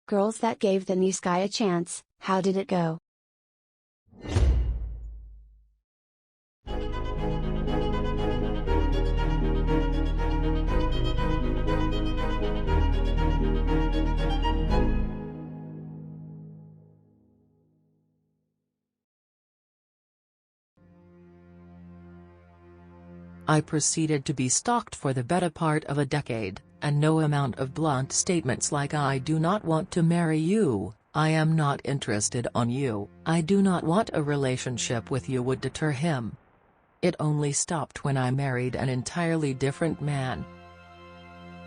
Girls that gave the nice guy a chance, how did it go? I proceeded to be stalked for the better part of a decade, and no amount of blunt statements like "I do not want to marry you, I am not interested on you, I do not want a relationship with you" would deter him. It only stopped when I married an entirely different man.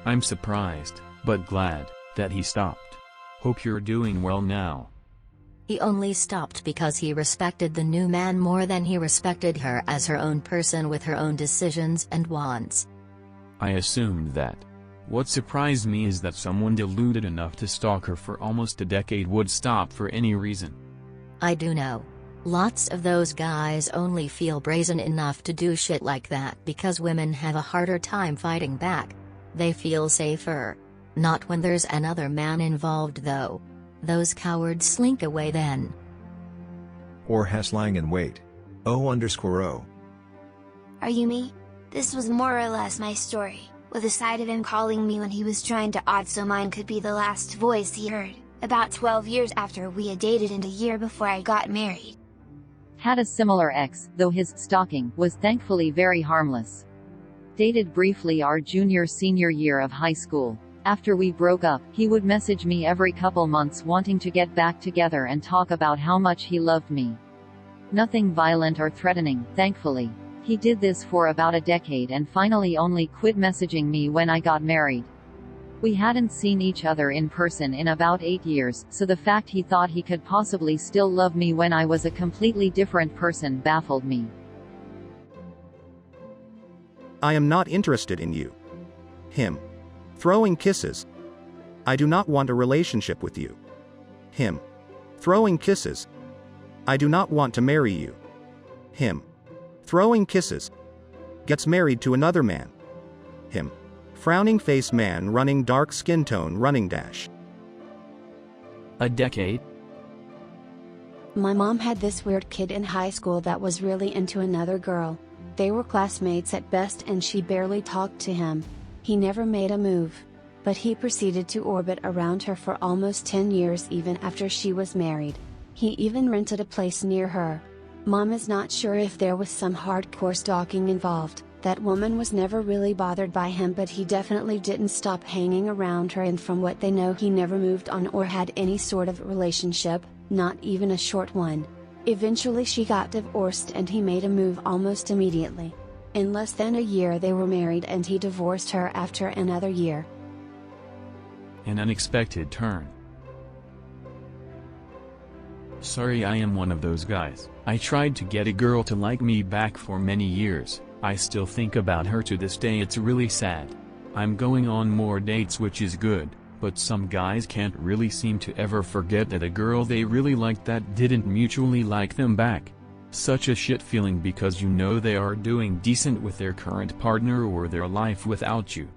I'm surprised, but glad, that he stopped. Hope you're doing well now. He only stopped because he respected the new man more than he respected her as her own person with her own decisions and wants. I assumed that. What surprised me is that someone deluded enough to stalk her for almost a decade would stop for any reason. I do know. Lots of those guys only feel brazen enough to do shit like that because women have a harder time fighting back. They feel safer. Not when there's another man involved though. Those cowards slink away then. Or has lying in wait. O_O. Are you me? This was more or less my story, with a side of him calling me when he was trying to odd so mine could be the last voice he heard, about 12 years after we had dated and a year before I got married. Had a similar ex, though his stalking was thankfully very harmless. Dated briefly our junior-senior year of high school. After we broke up, he would message me every couple months wanting to get back together and talk about how much he loved me. Nothing violent or threatening, thankfully. He did this for about a decade and finally only quit messaging me when I got married. We hadn't seen each other in person in about 8 years, so the fact he thought he could possibly still love me when I was a completely different person baffled me. I am not interested in you. Him. Throwing kisses. I do not want a relationship with you. Him. Throwing kisses. I do not want to marry you. Him. Throwing kisses. Gets married to another man. Him. Frowning face man running dark skin tone running dash. A decade? My mom had this weird kid in high school that was really into another girl. They were classmates at best and she barely talked to him. He never made a move. But he proceeded to orbit around her for almost 10 years even after she was married. He even rented a place near her. Mom is not sure if there was some hardcore stalking involved. That woman was never really bothered by him, but he definitely didn't stop hanging around her, and from what they know he never moved on or had any sort of relationship, not even a short one. Eventually she got divorced and he made a move almost immediately. In less than a year they were married and he divorced her after another year. An unexpected turn. Sorry, I am one of those guys. I tried to get a girl to like me back for many years. I still think about her to this day. It's really sad. I'm going on more dates, which is good, but some guys can't really seem to ever forget that a girl they really liked that didn't mutually like them back. Such a shit feeling because you know they are doing decent with their current partner or their life without you.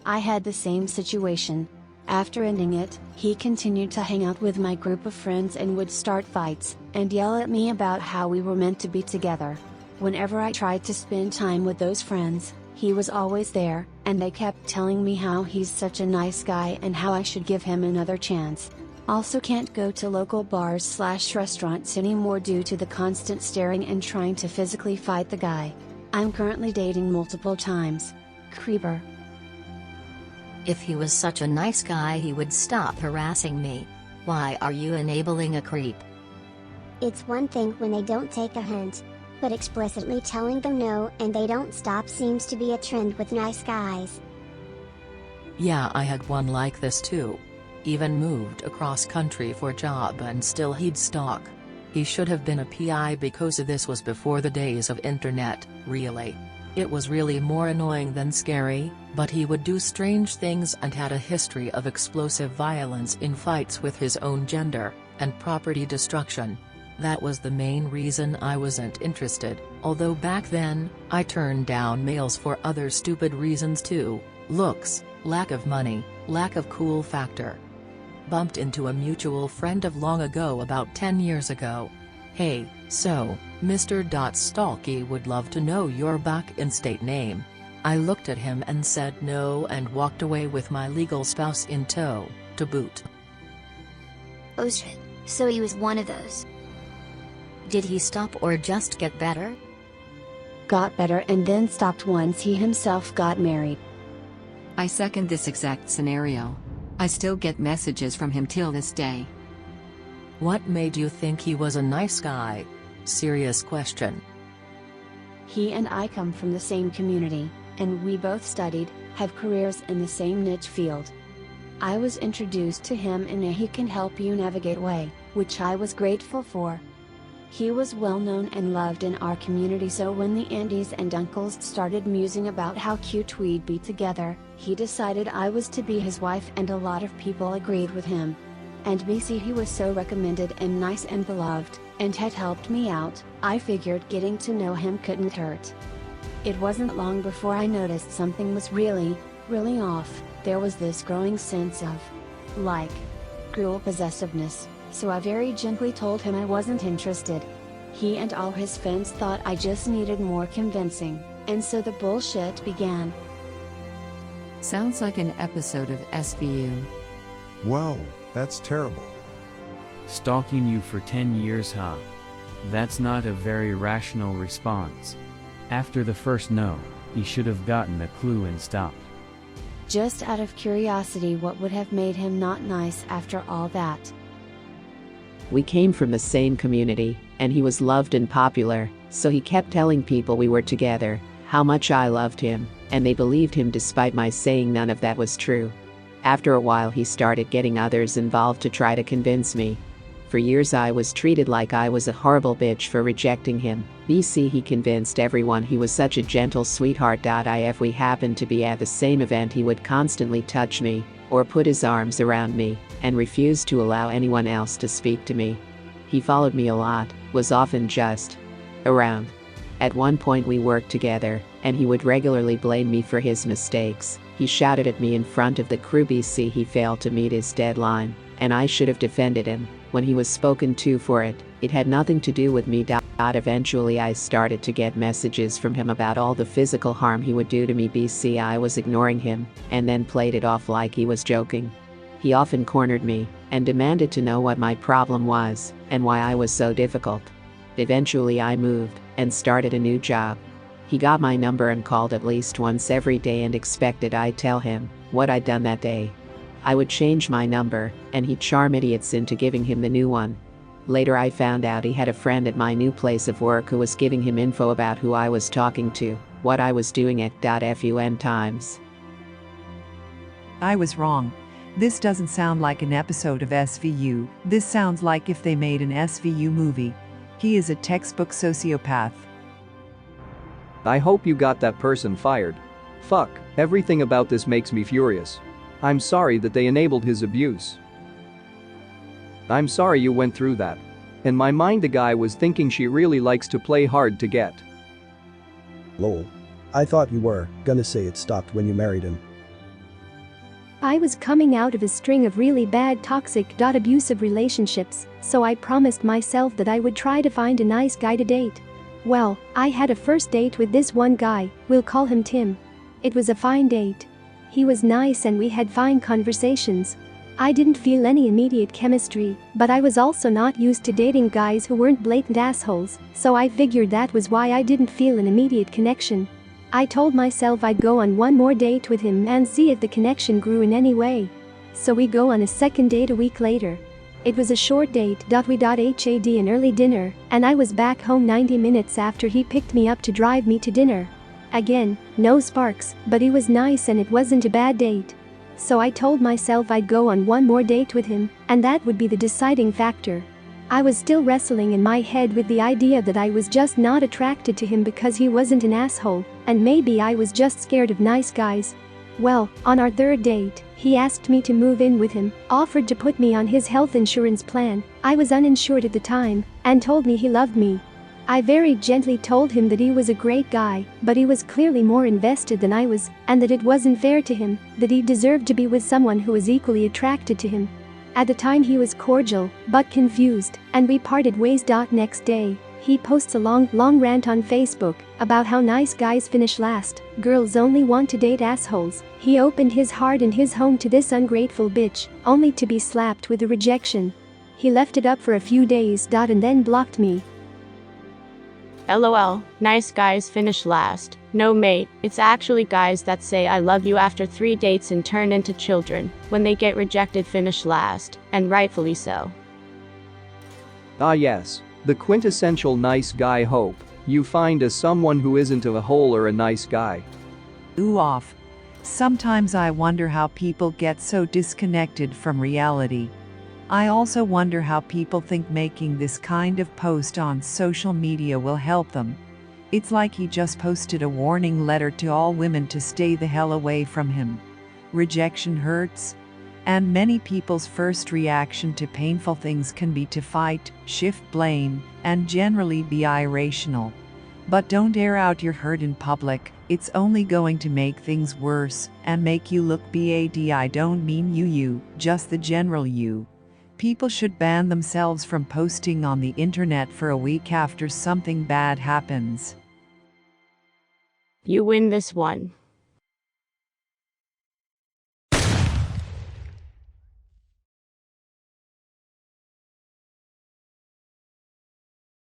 I had the same situation. After ending it, he continued to hang out with my group of friends and would start fights, and yell at me about how we were meant to be together. Whenever I tried to spend time with those friends, he was always there, and they kept telling me how he's such a nice guy and how I should give him another chance. Also can't go to local bars/restaurants anymore due to the constant staring and trying to physically fight the guy. I'm currently dating multiple times. Creeper. If he was such a nice guy he would stop harassing me. Why are you enabling a creep? It's one thing when they don't take a hint, but explicitly telling them no and they don't stop seems to be a trend with nice guys. Yeah, I had one like this too. Even moved across country for a job and still he'd stalk. He should have been a PI because this was before the days of internet, really. It was really more annoying than scary, but he would do strange things and had a history of explosive violence in fights with his own gender. and property destruction. That was the main reason I wasn't interested, although back then, I turned down males for other stupid reasons too: looks, lack of money, lack of cool factor. Bumped into a mutual friend of long ago about 10 years ago. "Hey, so, Mr. Stalky would love to know your back in state name." I looked at him and said no and walked away with my legal spouse in tow, to boot. Oh shit, so he was one of those. Did he stop or just get better? Got better and then stopped once he himself got married. I second this exact scenario. I still get messages from him till this day. What made you think he was a nice guy? Serious question. He and I come from the same community, and we both studied, have careers in the same niche field. I was introduced to him in a "he can help you navigate" way, which I was grateful for. He was well known and loved in our community, so when the aunties and uncles started musing about how cute we'd be together, he decided I was to be his wife, and a lot of people agreed with him. And BC, he was so recommended and nice and beloved, and had helped me out, I figured getting to know him couldn't hurt. It wasn't long before I noticed something was really off. There was this growing sense of, cruel possessiveness, so I very gently told him I wasn't interested. He and all his friends thought I just needed more convincing, and so the bullshit began. Sounds like an episode of SVU. Whoa, that's terrible. Stalking you for 10 years, huh? That's not a very rational response. After the first no, he should have gotten a clue and stopped. Just out of curiosity, what would have made him not nice after all that? We came from the same community, and he was loved and popular, so he kept telling people we were together, how much I loved him, and they believed him despite my saying none of that was true. After a while he started getting others involved to try to convince me. For years I was treated like I was a horrible bitch for rejecting him. BC, he convinced everyone he was such a gentle sweetheart. If we happened to be at the same event, he would constantly touch me, or put his arms around me, and refuse to allow anyone else to speak to me. He followed me a lot, was often just around. At one point we worked together, and he would regularly blame me for his mistakes. He shouted at me in front of the crew. BC, he failed to meet his deadline, and I should have defended him. When he was spoken to for it, it had nothing to do with me. Eventually I started to get messages from him about all the physical harm he would do to me. BC, I was ignoring him, and then played it off like he was joking. He often cornered me, and demanded to know what my problem was, and why I was so difficult. Eventually I moved, and started a new job. He got my number and called at least once every day and expected I'd tell him what I'd done that day. I would change my number, and he'd charm idiots into giving him the new one. Later I found out he had a friend at my new place of work who was giving him info about who I was talking to, what I was doing at .fun times. I was wrong. This doesn't sound like an episode of SVU, this sounds like if they made an SVU movie. He is a textbook sociopath. I hope you got that person fired. Fuck, everything about this makes me furious. I'm sorry that they enabled his abuse. I'm sorry you went through that. In my mind the guy was thinking she really likes to play hard to get. Lol. I thought you were gonna say it stopped when you married him. I was coming out of a string of really bad toxic abusive relationships, so I promised myself that I would try to find a nice guy to date. Well, I had a first date with this one guy, we'll call him Tim. It was a fine date. He was nice and we had fine conversations. I didn't feel any immediate chemistry, but I was also not used to dating guys who weren't blatant assholes, so I figured that was why I didn't feel an immediate connection. I told myself I'd go on one more date with him and see if the connection grew in any way. So we go on a second date a week later. It was a short date. We had an early dinner, and I was back home 90 minutes after he picked me up to drive me to dinner. Again, no sparks, but he was nice and it wasn't a bad date. So I told myself I'd go on one more date with him, and that would be the deciding factor. I was still wrestling in my head with the idea that I was just not attracted to him because he wasn't an asshole, and maybe I was just scared of nice guys. Well, on our third date, he asked me to move in with him, offered to put me on his health insurance plan. I was uninsured at the time, and told me he loved me. I very gently told him that he was a great guy, but he was clearly more invested than I was, and that it wasn't fair to him, that he deserved to be with someone who was equally attracted to him. At the time he was cordial, but confused, and we parted ways. Next day, he posts a long rant on Facebook about how nice guys finish last, girls only want to date assholes. He opened his heart and his home to this ungrateful bitch, only to be slapped with a rejection. He left it up for a few days. And then blocked me. LOL, nice guys finish last. No mate, it's actually guys that say I love you after 3 dates and turn into children. When they get rejected finish last, and rightfully so. Ah yes, the quintessential nice guy hope you find as someone who isn't a hole or a nice guy. Ooh off. Sometimes I wonder how people get so disconnected from reality. I also wonder how people think making this kind of post on social media will help them. It's like he just posted a warning letter to all women to stay the hell away from him. Rejection hurts, and many people's first reaction to painful things can be to fight, shift blame, and generally be irrational. But don't air out your hurt in public, it's only going to make things worse and make you look bad. I don't mean you, just the general you. People should ban themselves from posting on the internet for a week after something bad happens. You win this one.